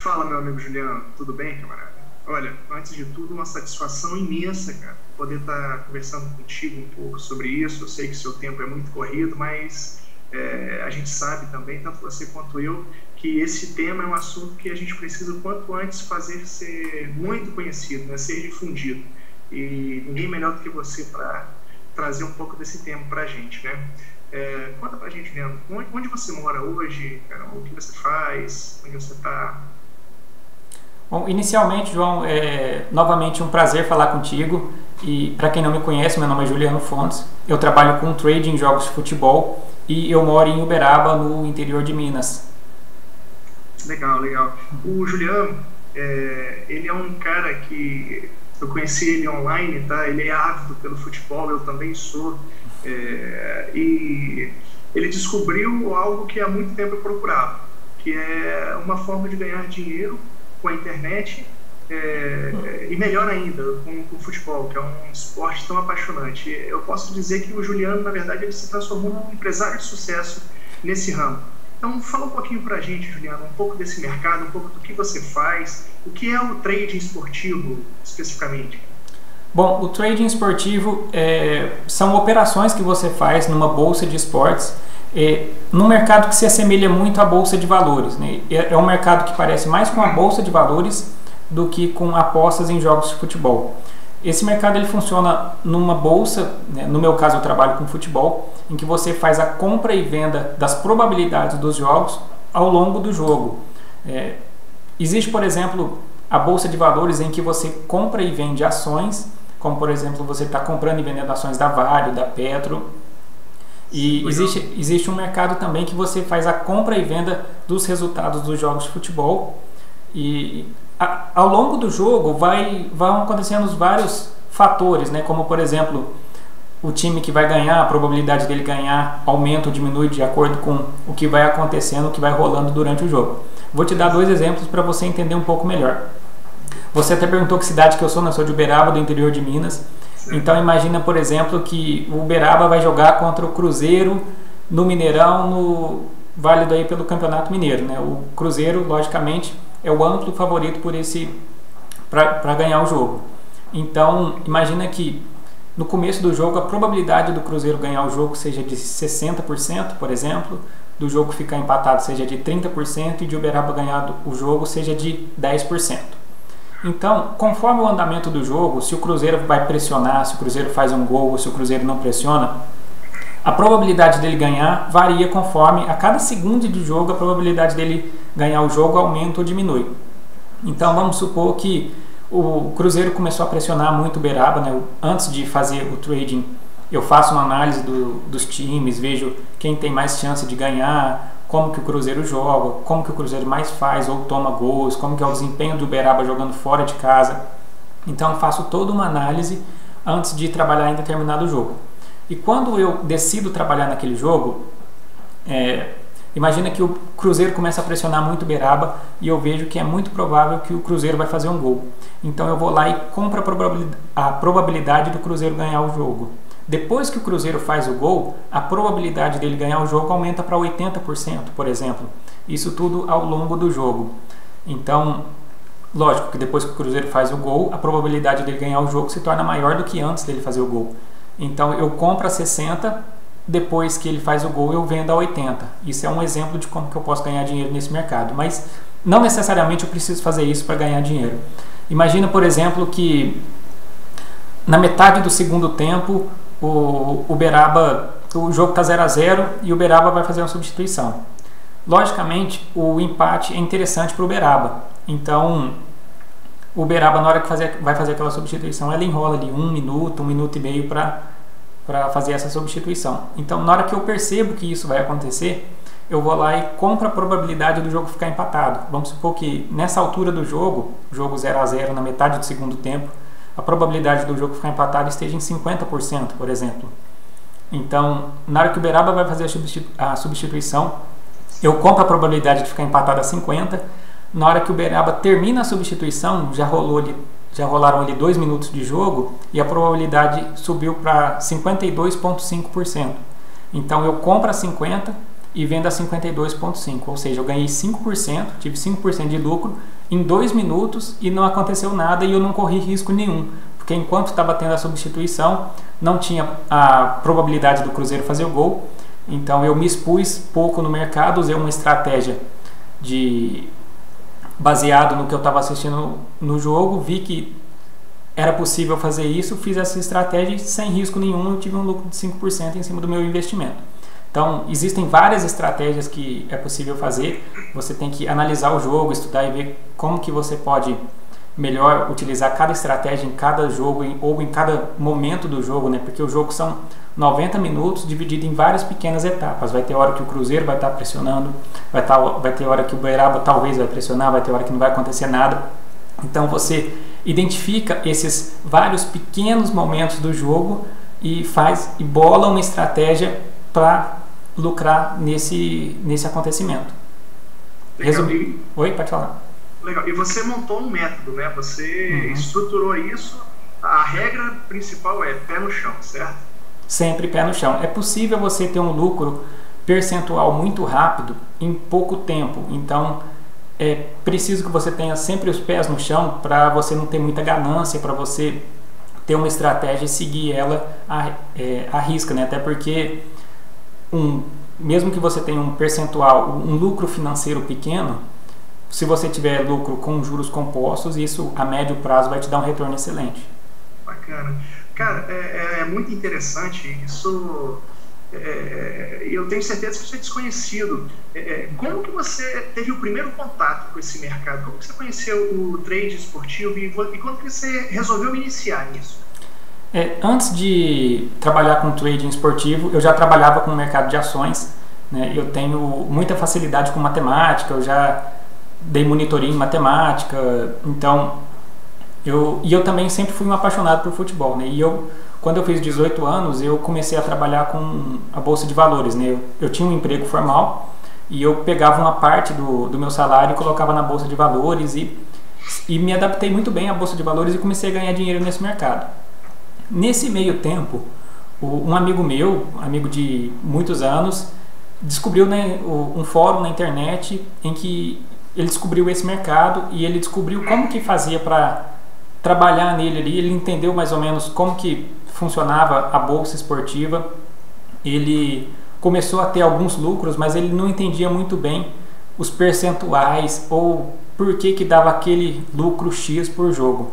Fala, meu amigo Juliano, tudo bem, camarada? Olha, antes de tudo, uma satisfação imensa, cara, poder estar conversando contigo um pouco sobre isso. Eu sei que seu tempo é muito corrido, mas a gente sabe também, tanto você quanto eu, que esse tema é um assunto que a gente precisa, o quanto antes, fazer ser muito conhecido, né? Ser difundido. E ninguém melhor do que você para trazer um pouco desse tema para a gente, né? Conta pra gente, Leandro, onde você mora hoje, cara, o que você faz, onde você está? Bom, inicialmente, João, novamente um prazer falar contigo. E para quem não me conhece, meu nome é Juliano Fontes. Eu trabalho com trading em jogos de futebol e eu moro em Uberaba, no interior de Minas. Legal, legal. O Juliano, ele é um cara que eu conheci ele online, tá? Ele é ávido pelo futebol, eu também sou. E ele descobriu algo que há muito tempo eu procurava, que é uma forma de ganhar dinheiro com a internet, e melhor ainda, com o futebol, que é um esporte tão apaixonante. Eu posso dizer que o Juliano, na verdade, ele se transformou num empresário de sucesso nesse ramo. Então, fala um pouquinho pra gente, Juliano, um pouco desse mercado, um pouco do que você faz, o que é o trading esportivo, especificamente. Bom, o trading esportivo são operações que você faz numa bolsa de esportes, num mercado que se assemelha muito à bolsa de valores, né? É um mercado que parece mais com a bolsa de valores do que com apostas em jogos de futebol. Esse mercado ele funciona numa bolsa, né? No meu caso eu trabalho com futebol, em que você faz a compra e venda das probabilidades dos jogos ao longo do jogo. Existe, por exemplo, a bolsa de valores em que você compra e vende ações, como por exemplo você está comprando e vendendo ações da Vale, da Petro. E existe um mercado também que você faz a compra e venda dos resultados dos jogos de futebol. E ao longo do jogo vão acontecendo vários fatores, né? Como por exemplo, o time que vai ganhar, a probabilidade dele ganhar aumenta ou diminui de acordo com o que vai acontecendo, o que vai rolando durante o jogo. Vou te dar dois exemplos para você entender um pouco melhor. Você até perguntou que cidade que eu sou de Uberaba, do interior de Minas. Então imagina, por exemplo, que o Uberaba vai jogar contra o Cruzeiro no Mineirão, válido aí pelo Campeonato Mineiro, né? O Cruzeiro, logicamente, é o amplo favorito para ganhar o jogo. Então imagina que no começo do jogo a probabilidade do Cruzeiro ganhar o jogo seja de 60%, por exemplo, do jogo ficar empatado seja de 30% e de Uberaba ganhar o jogo seja de 10%. Então, conforme o andamento do jogo, se o Cruzeiro vai pressionar, se o Cruzeiro faz um gol ou se o Cruzeiro não pressiona, a probabilidade dele ganhar varia conforme a cada segundo de jogo a probabilidade dele ganhar o jogo aumenta ou diminui. Então vamos supor que o Cruzeiro começou a pressionar muito o Uberaba, né? Antes de fazer o trading eu faço uma análise dos times, vejo quem tem mais chance de ganhar, como que o Cruzeiro joga, como que o Cruzeiro mais faz ou toma gols, como que é o desempenho do Uberaba jogando fora de casa. Então eu faço toda uma análise antes de trabalhar em determinado jogo. E quando eu decido trabalhar naquele jogo, imagina que o Cruzeiro começa a pressionar muito o Uberaba e eu vejo que é muito provável que o Cruzeiro vai fazer um gol. Então eu vou lá e compro a probabilidade do Cruzeiro ganhar o jogo. Depois que o Cruzeiro faz o gol, a probabilidade dele ganhar o jogo aumenta para 80%, por exemplo. Isso tudo ao longo do jogo. Então, lógico que depois que o Cruzeiro faz o gol, a probabilidade dele ganhar o jogo se torna maior do que antes dele fazer o gol. Então, eu compro a 60%, depois que ele faz o gol eu vendo a 80%. Isso é um exemplo de como que eu posso ganhar dinheiro nesse mercado. Mas não necessariamente eu preciso fazer isso para ganhar dinheiro. Imagina, por exemplo, que na metade do segundo tempo o jogo está 0-0 e o Uberaba vai fazer uma substituição. Logicamente, o empate é interessante para o Uberaba. Então, o Uberaba, na hora que vai fazer aquela substituição, ela enrola ali 1 minuto, 1 minuto e meio para fazer essa substituição. Então, na hora que eu percebo que isso vai acontecer, eu vou lá e compro a probabilidade do jogo ficar empatado. Vamos supor que nessa altura do jogo 0-0 na metade do segundo tempo, a probabilidade do jogo ficar empatado esteja em 50%, por exemplo. Então, na hora que o Uberaba vai fazer a substituição, eu compro a probabilidade de ficar empatado a 50%. Na hora que o Uberaba termina a substituição, já rolaram ali 2 minutos de jogo e a probabilidade subiu para 52,5%. Então, eu compro a 50% e vendo a 52,5%, ou seja, eu ganhei 5%, tive 5% de lucro em 2 minutos e não aconteceu nada e eu não corri risco nenhum, porque enquanto estava tendo a substituição não tinha a probabilidade do Cruzeiro fazer o gol, então eu me expus pouco no mercado, usei uma estratégia baseado no que eu estava assistindo no jogo, vi que era possível fazer isso, fiz essa estratégia sem risco nenhum, eu tive um lucro de 5% em cima do meu investimento. Então, existem várias estratégias que é possível fazer, você tem que analisar o jogo, estudar e ver como que você pode melhor utilizar cada estratégia em cada jogo ou em cada momento do jogo, né? Porque o jogo são 90 minutos dividido em várias pequenas etapas. Vai ter hora que o Cruzeiro vai estar pressionando, vai ter hora que o Uberaba talvez vai pressionar, vai ter hora que não vai acontecer nada. Então você identifica esses vários pequenos momentos do jogo e bola uma estratégia para lucrar nesse acontecimento. Oi, pode falar. Legal. E você montou um método, né? Você estruturou isso. A regra principal é pé no chão, certo? Sempre pé no chão. É possível você ter um lucro percentual muito rápido em pouco tempo. Então, é preciso que você tenha sempre os pés no chão para você não ter muita ganância, para você ter uma estratégia e seguir ela à risca, né? Até porque mesmo que você tenha um percentual, um lucro financeiro pequeno, se você tiver lucro com juros compostos, isso a médio prazo vai te dar um retorno excelente. Bacana. Cara, é muito interessante isso. Eu tenho certeza que isso é desconhecido. Como que você teve o primeiro contato com esse mercado? Como que você conheceu o trade esportivo e como que você resolveu iniciar nisso? Antes de trabalhar com trading esportivo, eu já trabalhava com o mercado de ações, né? Eu tenho muita facilidade com matemática, eu já dei monitoria em matemática, então eu também sempre fui um apaixonado por futebol, né? E quando eu fiz 18 anos, eu comecei a trabalhar com a Bolsa de Valores, né? Eu tinha um emprego formal e eu pegava uma parte do meu salário e colocava na Bolsa de Valores e me adaptei muito bem à Bolsa de Valores e comecei a ganhar dinheiro nesse mercado. Nesse meio tempo, um amigo meu, amigo de muitos anos, descobriu, né, um fórum na internet em que ele descobriu esse mercado e ele descobriu como que fazia para trabalhar nele ali. Ele entendeu mais ou menos como que funcionava a bolsa esportiva. Ele começou a ter alguns lucros, mas ele não entendia muito bem os percentuais ou por que dava aquele lucro X por jogo.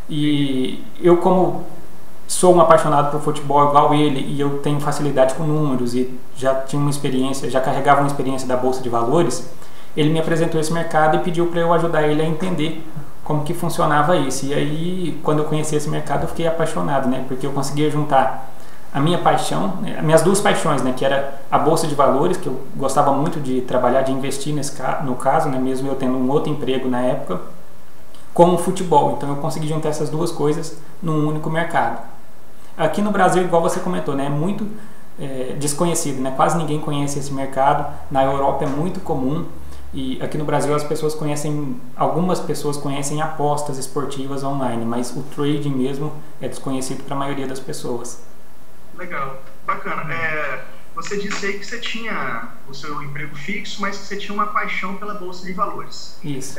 E eu, como sou um apaixonado por futebol igual ele e eu tenho facilidade com números e já tinha uma experiência, já carregava uma experiência da Bolsa de Valores, ele me apresentou esse mercado e pediu para eu ajudar ele a entender como que funcionava isso. E aí, quando eu conheci esse mercado, eu fiquei apaixonado, né? Porque eu conseguia juntar a minha paixão, né? As minhas duas paixões, né? Que era a Bolsa de Valores, que eu gostava muito de trabalhar, de investir no caso, né? Mesmo eu tendo um outro emprego na época, com o futebol. Então eu consegui juntar essas duas coisas num único mercado. Aqui no Brasil, igual você comentou, né? É muito desconhecido, né? Quase ninguém conhece esse mercado. Na Europa é muito comum. E aqui no Brasil algumas pessoas conhecem apostas esportivas online, mas o trading mesmo é desconhecido para a maioria das pessoas. Legal, bacana. Você disse aí que você tinha o seu emprego fixo, mas que você tinha uma paixão pela Bolsa de Valores. Isso.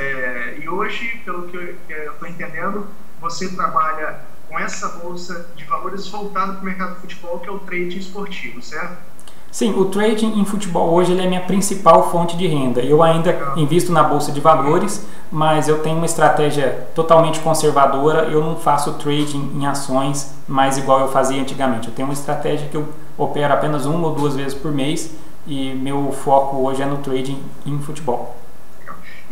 E hoje, pelo que eu estou entendendo, você trabalha com essa Bolsa de Valores voltada para o mercado de futebol, que é o trading esportivo, certo? Sim, o trading em futebol hoje ele é a minha principal fonte de renda. Eu ainda invisto na Bolsa de Valores, mas eu tenho uma estratégia totalmente conservadora. Eu não faço trading em ações mais igual eu fazia antigamente. Eu tenho uma estratégia que eu opero apenas 1 ou 2 vezes por mês e meu foco hoje é no trading em futebol.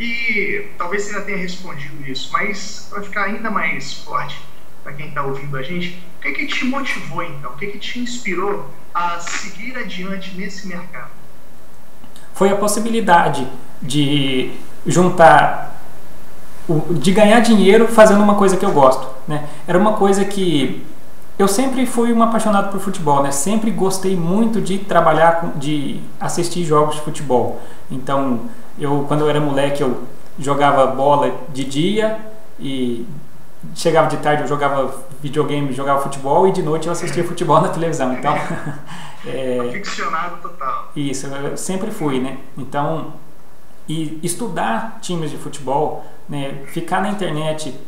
E talvez você já tenha respondido isso, mas para ficar ainda mais forte para quem está ouvindo a gente, o que te motivou então? O que te inspirou a seguir adiante nesse mercado? Foi a possibilidade de juntar, de ganhar dinheiro fazendo uma coisa que eu gosto, né? Era uma coisa que eu sempre fui um apaixonado por futebol, né? Sempre gostei muito de trabalhar, de assistir jogos de futebol. Então, quando eu era moleque, eu jogava bola de dia e chegava de tarde, eu jogava videogame, jogava futebol e de noite eu assistia futebol na televisão. Então, aficionado total. Isso, eu sempre fui, né? Então, e estudar times de futebol, né, ficar na internet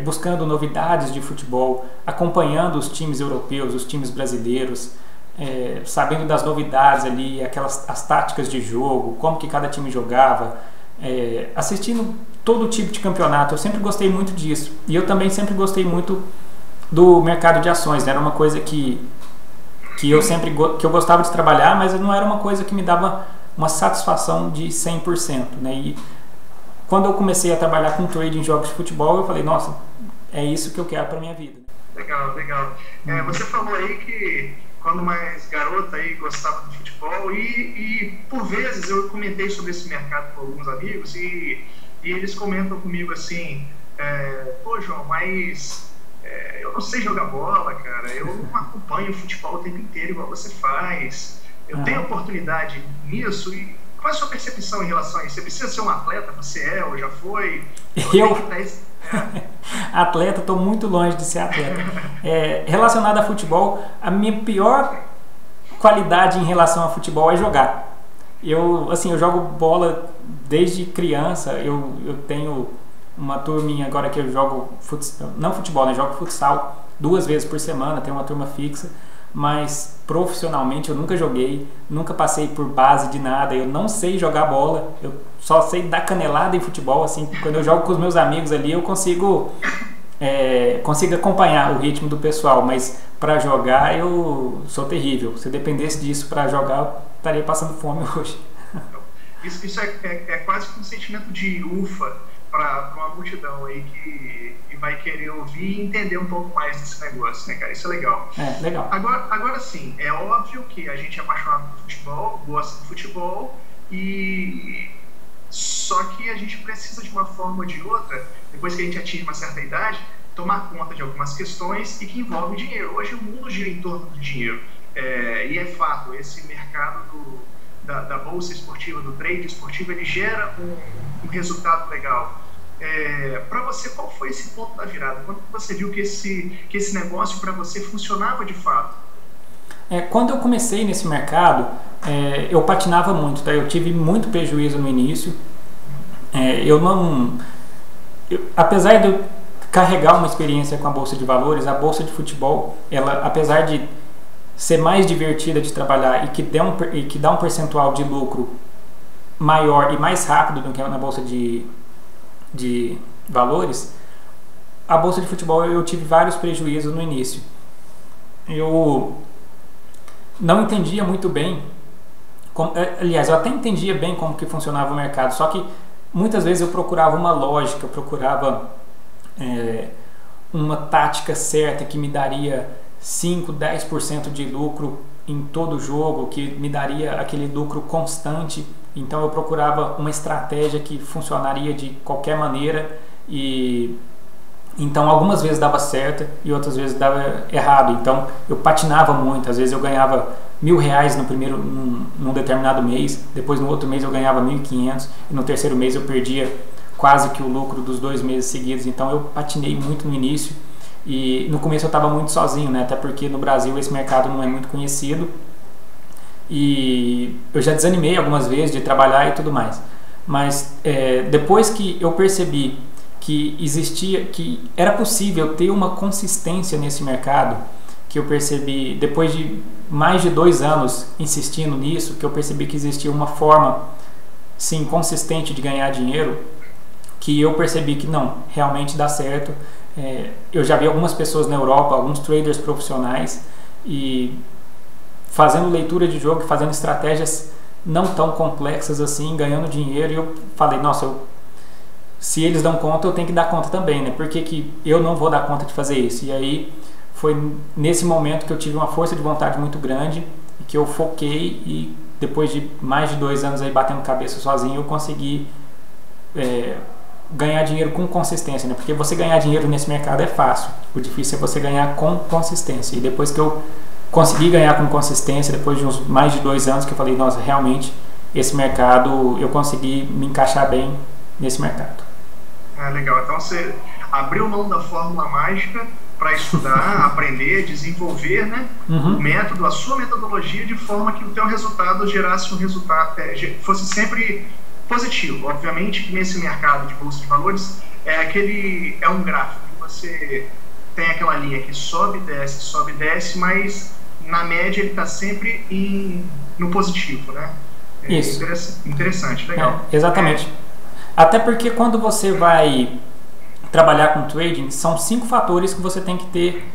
buscando novidades de futebol, acompanhando os times europeus, os times brasileiros, sabendo das novidades ali, as táticas de jogo, como que cada time jogava, assistindo todo tipo de campeonato. Eu sempre gostei muito disso, e eu também sempre gostei muito do mercado de ações, né? Era uma coisa que eu gostava de trabalhar, mas não era uma coisa que me dava uma satisfação de 100%, né? E quando eu comecei a trabalhar com trading em jogos de futebol, eu falei, nossa, é isso que eu quero para minha vida. Legal, legal. Você falou aí que quando mais garota aí gostava do futebol e por vezes eu comentei sobre esse mercado com alguns amigos e eles comentam comigo assim, pô, João, mas eu não sei jogar bola, cara, eu não acompanho o futebol o tempo inteiro igual você faz, eu tenho oportunidade nisso. E qual é a sua percepção em relação a isso? Você precisa ser um atleta? Você ou já foi? Atleta, estou muito longe de ser atleta. Relacionado a futebol, a minha pior qualidade em relação a futebol é jogar. Eu jogo bola desde criança. Eu tenho uma turminha agora que eu jogo não futebol, né? Jogo futsal 2 vezes por semana, tenho uma turma fixa. Mas profissionalmente eu nunca joguei, nunca passei por base de nada, eu não sei jogar bola, eu só sei dar canelada em futebol, assim, quando eu jogo com os meus amigos ali eu consigo acompanhar o ritmo do pessoal, mas para jogar eu sou terrível. Se eu dependesse disso para jogar, eu estaria passando fome hoje. Isso é quase que um sentimento de ufa para uma multidão aí que vai querer ouvir e entender um pouco mais desse negócio, né, cara? Isso é legal. Legal. Agora sim, é óbvio que a gente é apaixonado por futebol, gosta de futebol, só que a gente precisa de uma forma ou de outra, depois que a gente atinge uma certa idade, tomar conta de algumas questões e que envolvem dinheiro. Hoje o mundo gira em torno do dinheiro. E é fato, esse mercado da bolsa esportiva, do trade esportivo, ele gera um resultado legal. Para você, qual foi esse ponto da virada? Quando você viu que esse negócio para você funcionava de fato? Quando eu comecei nesse mercado, eu patinava muito, tá? Eu tive muito prejuízo no início. Apesar de eu carregar uma experiência com a Bolsa de Valores, a Bolsa de Futebol, ela, apesar de ser mais divertida de trabalhar e que dá um percentual de lucro maior e mais rápido do que na Bolsa de Valores, a Bolsa de Futebol eu tive vários prejuízos no início. Eu não entendia muito bem, aliás, eu até entendia bem como que funcionava o mercado, só que muitas vezes eu procurava uma lógica, eu procurava uma tática certa que me daria 5, 10% de lucro em todo jogo, que me daria aquele lucro constante. Então eu procurava uma estratégia que funcionaria de qualquer maneira, e então algumas vezes dava certo e outras vezes dava errado. Então eu patinava muito, às vezes eu ganhava R$1.000 num determinado mês, depois no outro mês eu ganhava 1.500 e no terceiro mês eu perdia quase que o lucro dos 2 meses seguidos. Então eu patinei muito no início. E no começo eu estava muito sozinho, né? Até porque no Brasil esse mercado não é muito conhecido. E eu já desanimei algumas vezes de trabalhar e tudo mais. Mas depois que eu percebi que era possível ter uma consistência nesse mercado, que eu percebi, depois de mais de 2 anos insistindo nisso, que eu percebi que existia uma forma, sim, consistente de ganhar dinheiro, que eu percebi que não, realmente dá certo. Eu já vi algumas pessoas na Europa, alguns traders profissionais, e fazendo leitura de jogo, fazendo estratégias não tão complexas assim, ganhando dinheiro, e eu falei, nossa, se eles dão conta, eu tenho que dar conta também, né? Por que eu não vou dar conta de fazer isso? E aí foi nesse momento que eu tive uma força de vontade muito grande, e que eu foquei, e depois de mais de 2 anos aí batendo cabeça sozinho, eu consegui ganhar dinheiro com consistência, né? Porque você ganhar dinheiro nesse mercado é fácil, o difícil é você ganhar com consistência. E depois que eu consegui ganhar com consistência, depois de mais de 2 anos, que eu falei, nossa, realmente esse mercado, eu consegui me encaixar bem nesse mercado. Legal, então você abriu mão da fórmula mágica para estudar, aprender, desenvolver, né? O método, a sua metodologia, de forma que o teu resultado gerasse um resultado, fosse sempre positivo. Obviamente que nesse mercado de bolsa de valores é um gráfico que você tem aquela linha que sobe, desce, mas na média ele está sempre no positivo, né? Isso. Interessante, legal. Exatamente. Até porque quando você vai trabalhar com trading, são 5 fatores que você tem que ter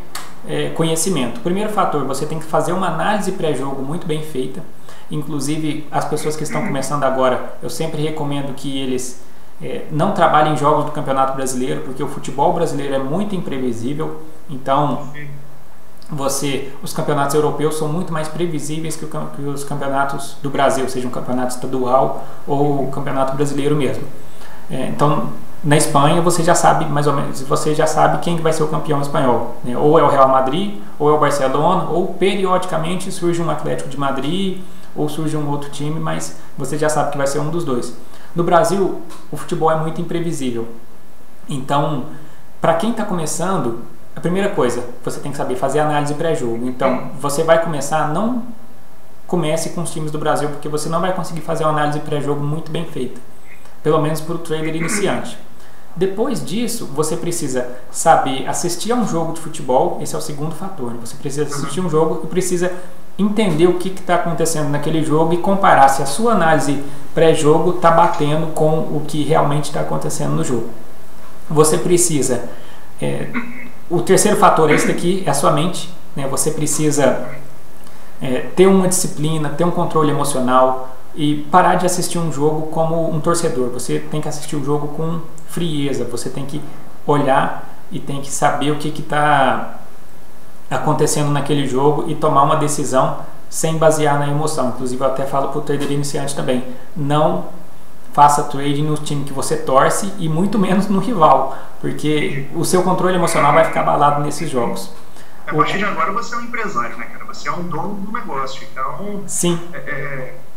conhecimento. O primeiro fator, você tem que fazer uma análise pré-jogo muito bem feita. Inclusive, as pessoas que estão começando agora, eu sempre recomendo que eles não trabalhem em jogos do Campeonato Brasileiro, porque o futebol brasileiro é muito imprevisível. Então, os campeonatos europeus são muito mais previsíveis que os campeonatos do Brasil, seja um campeonato estadual ou o campeonato brasileiro mesmo. Então, na Espanha, você já sabe mais ou menos, você já sabe quem vai ser o campeão espanhol, né? Ou é o Real Madrid, ou é o Barcelona, ou periodicamente surge um Atlético de Madrid, ou surge um outro time, mas você já sabe que vai ser um dos dois. No Brasil, o futebol é muito imprevisível. Então, para quem está começando, a primeira coisa, você tem que saber fazer análise pré-jogo. Então, você vai começar, não comece com os times do Brasil, porque você não vai conseguir fazer uma análise pré-jogo muito bem feita. Pelo menos para o trader iniciante. Depois disso, você precisa saber assistir a um jogo de futebol, esse é o segundo fator. Né? Você precisa assistir um jogo e precisa entender o que está acontecendo naquele jogo e comparar se a sua análise pré-jogo está batendo com o que realmente está acontecendo no jogo. Você precisa... o terceiro fator é esse daqui, é a sua mente. Né? Você precisa ter uma disciplina, ter um controle emocional e parar de assistir um jogo como um torcedor. Você tem que assistir o jogo com frieza, você tem que olhar e tem que saber o que está acontecendo naquele jogo e tomar uma decisão sem basear na emoção. Inclusive eu até falo para o trader iniciante também, não faça trading no time que você torce e muito menos no rival, porque o seu controle emocional vai ficar abalado nesses jogos. A partir de agora você é um empresário, né, cara? Você é um dono do negócio, então sim.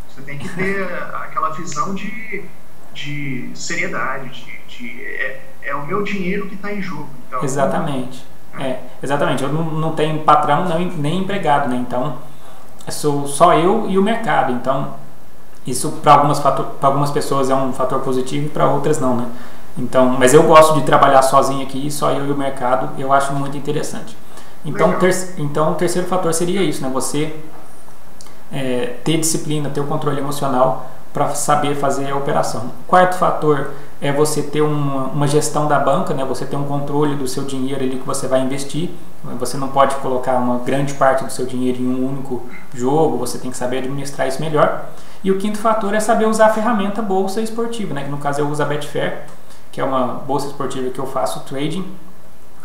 Você tem que ter aquela visão de seriedade, é o meu dinheiro que está em jogo. Então, exatamente. Exatamente. Eu não tenho patrão nem empregado, né? Então, sou só eu e o mercado. Então, isso para algumas pessoas é um fator positivo e para outras não, né? Então, mas eu gosto de trabalhar sozinho aqui, só eu e o mercado, eu acho muito interessante. Então, o terceiro fator seria isso, né? Você ter disciplina, ter o controle emocional para saber fazer a operação. O quarto fator é você ter uma gestão da banca, né? Você ter um controle do seu dinheiro ali que você vai investir. Você não pode colocar uma grande parte do seu dinheiro em um único jogo, você tem que saber administrar isso melhor. E o quinto fator é saber usar a ferramenta bolsa esportiva, né? Que no caso eu uso a Betfair, que é uma bolsa esportiva que eu faço trading.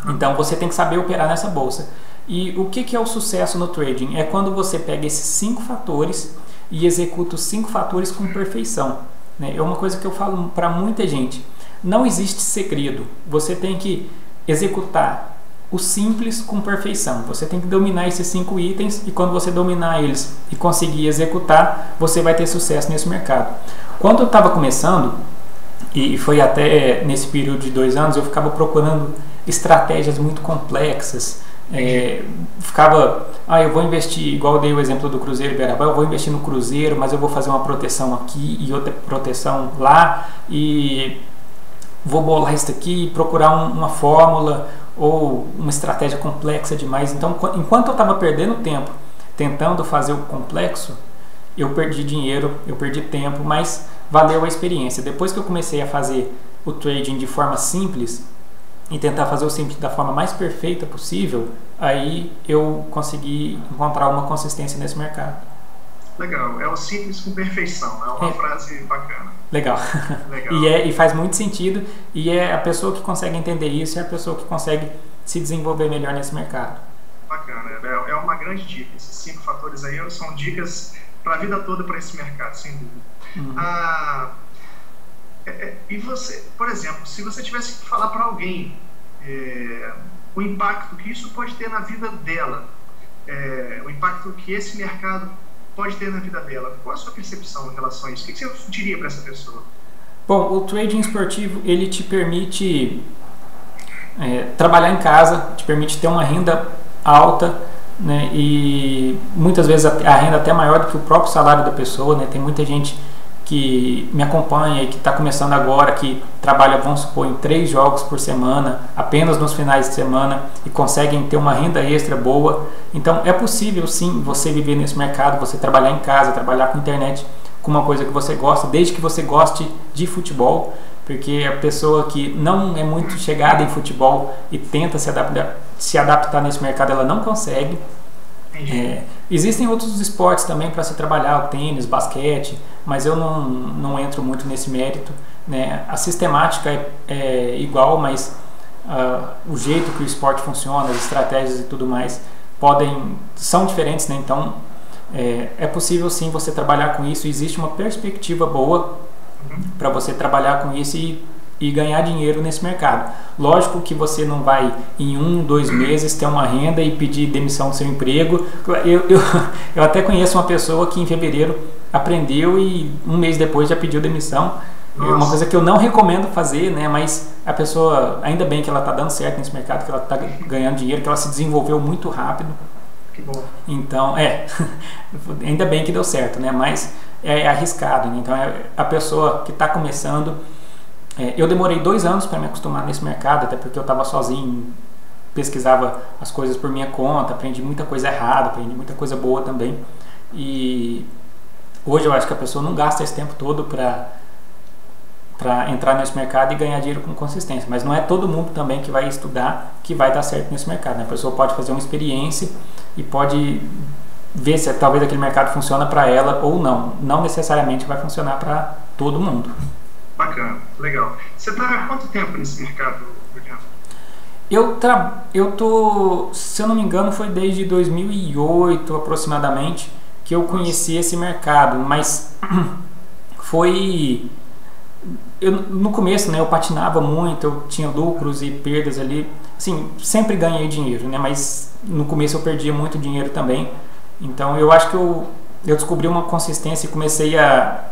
Então você tem que saber operar nessa bolsa. E o que é o sucesso no trading? É quando você pega esses 5 fatores e executa os 5 fatores com perfeição. Né? É uma coisa que eu falo para muita gente. Não existe segredo. Você tem que executar o simples com perfeição. Você tem que dominar esses 5 itens e quando você dominar eles e conseguir executar, você vai ter sucesso nesse mercado. Quando eu estava começando, e foi até nesse período de 2 anos, eu ficava procurando estratégias muito complexas. Eu vou investir, igual eu dei o exemplo do Cruzeiro e Iberabá, eu vou investir no Cruzeiro, mas eu vou fazer uma proteção aqui e outra proteção lá e vou bolar isso aqui e procurar uma fórmula ou uma estratégia complexa demais. Então, enquanto eu estava perdendo tempo tentando fazer o complexo, eu perdi dinheiro, eu perdi tempo, mas valeu a experiência. Depois que eu comecei a fazer o trading de forma simples e tentar fazer o simples da forma mais perfeita possível, aí eu consegui encontrar uma consistência nesse mercado. Legal, é o simples com perfeição, é uma frase bacana. Legal. E faz muito sentido, e é a pessoa que consegue entender isso, é a pessoa que consegue se desenvolver melhor nesse mercado. Bacana, é uma grande dica. Esses 5 fatores aí são dicas para a vida toda para esse mercado, sem dúvida. E você, por exemplo, se você tivesse que falar para alguém o impacto que isso pode ter na vida dela, o impacto que esse mercado pode ter na vida dela, qual a sua percepção em relação a isso? O que você diria para essa pessoa? Bom, o trading esportivo, ele te permite trabalhar em casa, te permite ter uma renda alta, né, e muitas vezes a renda até maior do que o próprio salário da pessoa, né? Tem muita gente que me acompanha e que está começando agora, que trabalha, vamos supor, em 3 jogos por semana, apenas nos finais de semana, e conseguem ter uma renda extra boa. Então é possível sim você viver nesse mercado, você trabalhar em casa, trabalhar com internet, com uma coisa que você gosta, desde que você goste de futebol, porque a pessoa que não é muito chegada em futebol e tenta se adaptar nesse mercado, ela não consegue. Existem outros esportes também para se trabalhar, o tênis, basquete, mas eu não entro muito nesse mérito, né? A sistemática é igual, mas o jeito que o esporte funciona, as estratégias e tudo mais são diferentes, né? Então é possível sim você trabalhar com isso, existe uma perspectiva boa para você trabalhar com isso e ganhar dinheiro nesse mercado. Lógico que você não vai em 1, 2 meses ter uma renda e pedir demissão do seu emprego. Eu até conheço uma pessoa que em fevereiro aprendeu e 1 mês depois já pediu demissão. É uma coisa que eu não recomendo fazer, né? Mas a pessoa, ainda bem que ela está dando certo nesse mercado, que ela está ganhando dinheiro, que ela se desenvolveu muito rápido. Que bom. Então, ainda bem que deu certo, né? Mas é arriscado, né? Então, a pessoa que está começando... eu demorei 2 anos para me acostumar nesse mercado, até porque eu estava sozinho, pesquisava as coisas por minha conta, aprendi muita coisa errada, aprendi muita coisa boa também. E hoje eu acho que a pessoa não gasta esse tempo todo para entrar nesse mercado e ganhar dinheiro com consistência. Mas não é todo mundo também que vai estudar que vai dar certo nesse mercado, né? A pessoa pode fazer uma experiência e pode ver se talvez aquele mercado funciona para ela ou não. Não necessariamente vai funcionar para todo mundo. Bacana, legal. Você está há quanto tempo nesse mercado, Juliano? Eu tô, se eu não me engano, foi desde 2008 aproximadamente que eu conheci esse mercado, mas foi... no começo, né, eu patinava muito, eu tinha lucros e perdas ali, assim, sempre ganhei dinheiro, né, mas no começo eu perdia muito dinheiro também. Então eu acho que eu descobri uma consistência e comecei a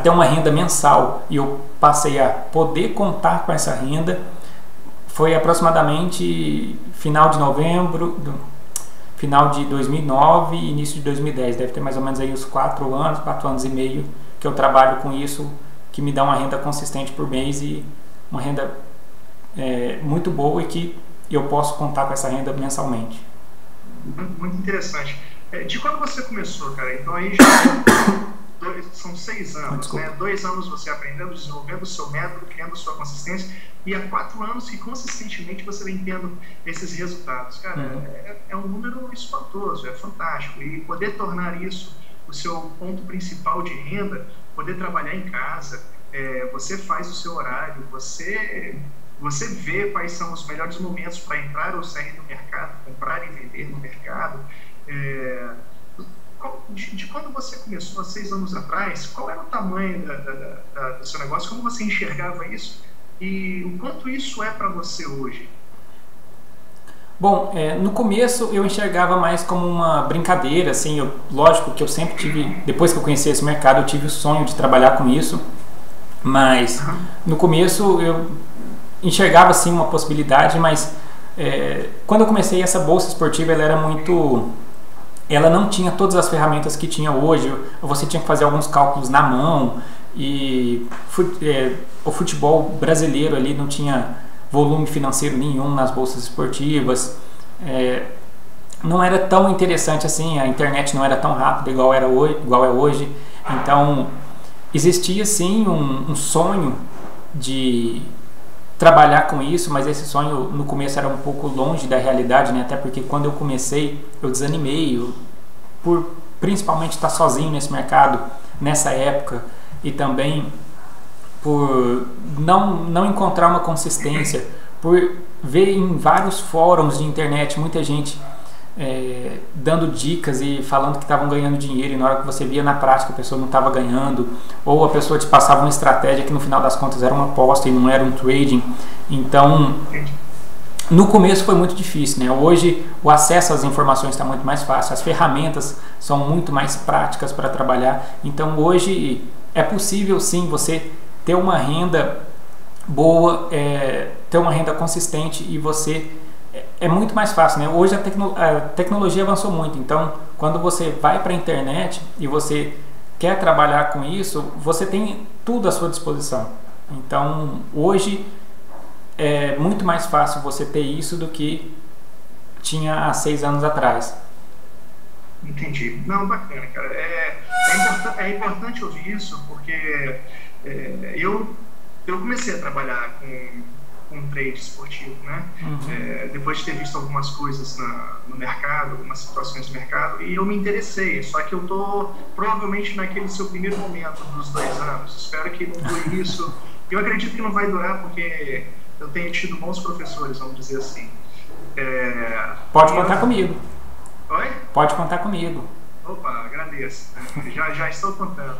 ter uma renda mensal, e eu passei a poder contar com essa renda. Foi aproximadamente final de novembro, final de 2009 e início de 2010, deve ter mais ou menos aí uns 4 anos e meio que eu trabalho com isso, que me dá uma renda consistente por mês e uma renda muito boa, e que eu posso contar com essa renda mensalmente. Muito interessante. De quando você começou, cara? Então aí já são 6 anos, né? 2 anos você aprendendo, desenvolvendo o seu método, criando a sua consistência, e há 4 anos que consistentemente você vem tendo esses resultados. Cara, é um número espantoso, é fantástico, e poder tornar isso o seu ponto principal de renda, poder trabalhar em casa, você faz o seu horário, você vê quais são os melhores momentos para entrar ou sair do mercado, comprar e vender no mercado. De quando você começou há 6 anos atrás, qual era o tamanho do seu negócio, como você enxergava isso e o quanto isso é para você hoje? Bom, no começo eu enxergava mais como uma brincadeira, assim, lógico que eu sempre tive, depois que eu conheci esse mercado, eu tive o sonho de trabalhar com isso, mas no começo eu enxergava assim uma possibilidade, mas quando eu comecei essa bolsa esportiva, ela não tinha todas as ferramentas que tinha hoje. Você tinha que fazer alguns cálculos na mão, e o futebol brasileiro ali não tinha volume financeiro nenhum nas bolsas esportivas, não era tão interessante assim, a internet não era tão rápida igual é hoje. Então existia sim um sonho de trabalhar com isso, mas esse sonho no começo era um pouco longe da realidade, né? Até porque quando eu comecei eu desanimei, por principalmente estar sozinho nesse mercado nessa época, e também por não encontrar uma consistência, por ver em vários fóruns de internet muita gente dando dicas e falando que estavam ganhando dinheiro, e na hora que você via na prática a pessoa não estava ganhando, ou a pessoa te passava uma estratégia que no final das contas era uma aposta e não era um trading. Então no começo foi muito difícil, né? Hoje o acesso às informações está muito mais fácil, as ferramentas são muito mais práticas para trabalhar. Então hoje é possível sim você ter uma renda boa, ter uma renda consistente, e você é muito mais fácil, né? Hoje a tecnologia avançou muito, então quando você vai para a internet e você quer trabalhar com isso, você tem tudo à sua disposição. Então, hoje é muito mais fácil você ter isso do que tinha há 6 anos atrás. Entendi. Não, bacana, cara. É importante ouvir isso, porque eu comecei a trabalhar com trade esportivo, né? Depois de ter visto algumas coisas no mercado, algumas situações do mercado, e eu me interessei. Só que eu tô provavelmente naquele seu primeiro momento dos 2 anos. Espero que não dure isso. Eu acredito que não vai durar, porque eu tenho tido bons professores, vamos dizer assim. Pode contar comigo. Oi? Pode contar comigo. Opa, agradeço. Já estou contando.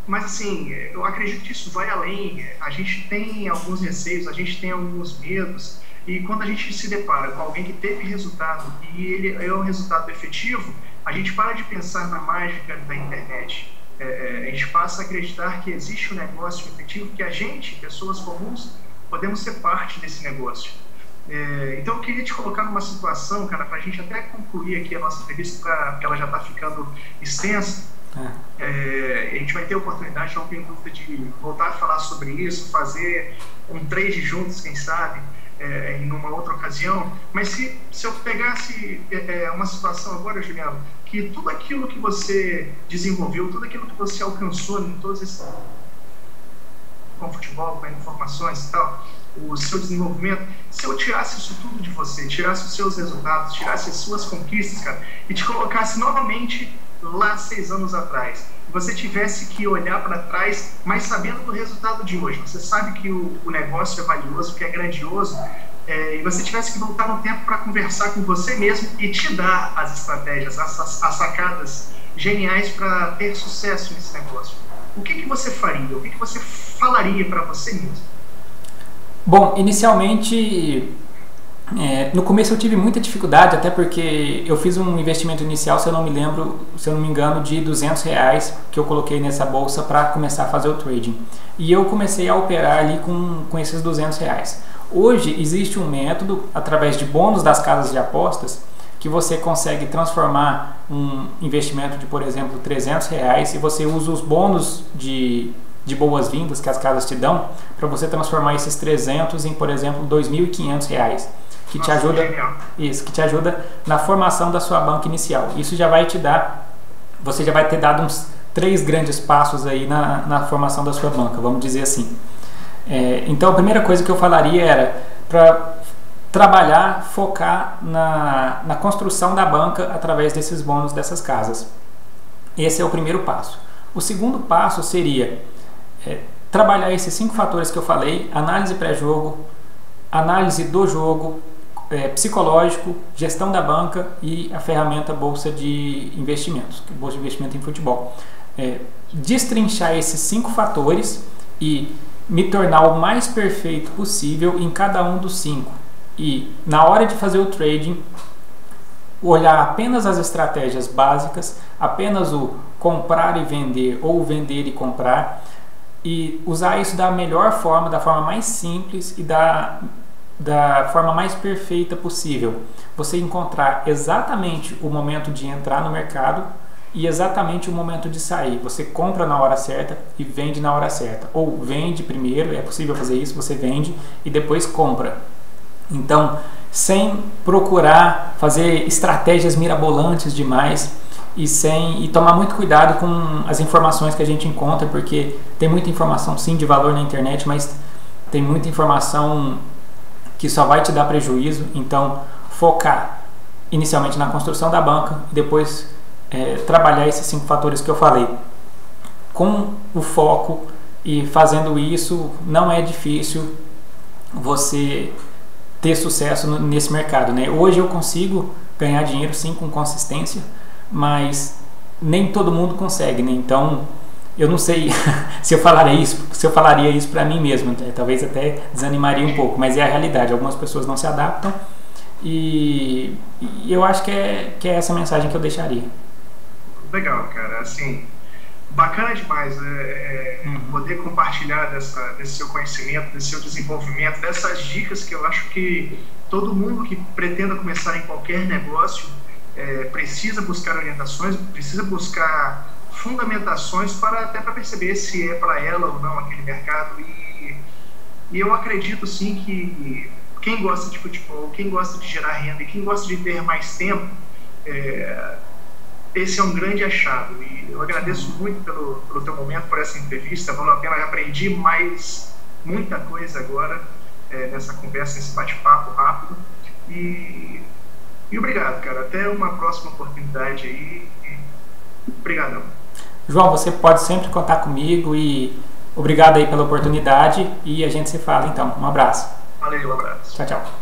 Mas assim, eu acredito que isso vai além. A gente tem alguns receios, a gente tem alguns medos, e quando a gente se depara com alguém que teve resultado e ele é um resultado efetivo, a gente para de pensar na mágica da internet. A gente passa a acreditar que existe um negócio efetivo, que a gente, pessoas comuns, podemos ser parte desse negócio. Então eu queria te colocar numa situação, cara, para a gente até concluir aqui a nossa entrevista, porque ela já está ficando extensa. A gente vai ter a oportunidade, não tenho dúvida, de voltar a falar sobre isso, fazer um trade juntos, quem sabe, em uma outra ocasião. Mas se eu pegasse uma situação agora, Juliano, que tudo aquilo que você desenvolveu, tudo aquilo que você alcançou em todos esses... com futebol, com informações e tal, o seu desenvolvimento, se eu tirasse isso tudo de você, tirasse os seus resultados, tirasse as suas conquistas, cara, e te colocasse novamente lá 6 anos atrás, você tivesse que olhar para trás, mas sabendo do resultado de hoje, você sabe que o negócio é valioso, que é grandioso, e você tivesse que voltar no tempo para conversar com você mesmo e te dar as estratégias, as sacadas geniais para ter sucesso nesse negócio, o que você faria? O que você falaria para você mesmo? Bom, inicialmente, no começo eu tive muita dificuldade, até porque eu fiz um investimento inicial, se eu não me engano, de R$200 que eu coloquei nessa bolsa para começar a fazer o trading. E eu comecei a operar ali com esses R$200. Hoje existe um método, através de bônus das casas de apostas, que você consegue transformar um investimento de, por exemplo, R$300 e você usa os bônus de boas-vindas que as casas te dão para você transformar esses 300 em, por exemplo, R$2.500, que te ajuda, que te ajuda na formação da sua banca inicial. Isso já vai te dar, você já vai ter dado uns 3 grandes passos aí na formação da sua banca, vamos dizer assim. Então a primeira coisa que eu falaria era para trabalhar, focar na construção da banca através desses bônus dessas casas. Esse é o primeiro passo. O segundo passo seria trabalhar esses 5 fatores que eu falei: análise pré-jogo, análise do jogo, psicológico, gestão da banca e a ferramenta bolsa de investimentos, bolsa de investimento em futebol. Destrinchar esses 5 fatores e me tornar o mais perfeito possível em cada um dos 5. E na hora de fazer o trading, olhar apenas as estratégias básicas, apenas o comprar e vender ou vender e comprar, e usar isso da melhor forma, da forma mais simples e da forma mais perfeita possível. Você encontrar exatamente o momento de entrar no mercado e exatamente o momento de sair. Você compra na hora certa e vende na hora certa. Ou vende primeiro, é possível fazer isso, você vende e depois compra. Então, sem procurar fazer estratégias mirabolantes demais e tomar muito cuidado com as informações que a gente encontra, porque tem muita informação sim de valor na internet, mas tem muita informação que só vai te dar prejuízo. Então, focar inicialmente na construção da banca e depois trabalhar esses 5 fatores que eu falei. Com o foco e fazendo isso, não é difícil você ter sucesso nesse mercado, né? Hoje eu consigo ganhar dinheiro sim com consistência, mas nem todo mundo consegue, né? Então eu não sei se eu falaria isso para mim mesmo, né? Talvez até desanimaria um pouco, mas é a realidade. Algumas pessoas não se adaptam e eu acho que é essa mensagem que eu deixaria. Legal, cara, assim, bacana demais poder compartilhar desse seu conhecimento, desse seu desenvolvimento, dessas dicas que eu acho que todo mundo que pretenda começar em qualquer negócio precisa buscar orientações, precisa buscar fundamentações até para perceber se é para ela ou não aquele mercado. E eu acredito sim que quem gosta de futebol, quem gosta de gerar renda e quem gosta de ter mais tempo, esse é um grande achado. E eu agradeço muito pelo teu momento, por essa entrevista. Valeu a pena, eu aprendi muita coisa agora nessa conversa, nesse bate-papo rápido. E obrigado, cara. Até uma próxima oportunidade aí. Obrigadão. João, você pode sempre contar comigo e obrigado aí pela oportunidade e a gente se fala então. Um abraço. Valeu, um abraço. Tchau, tchau.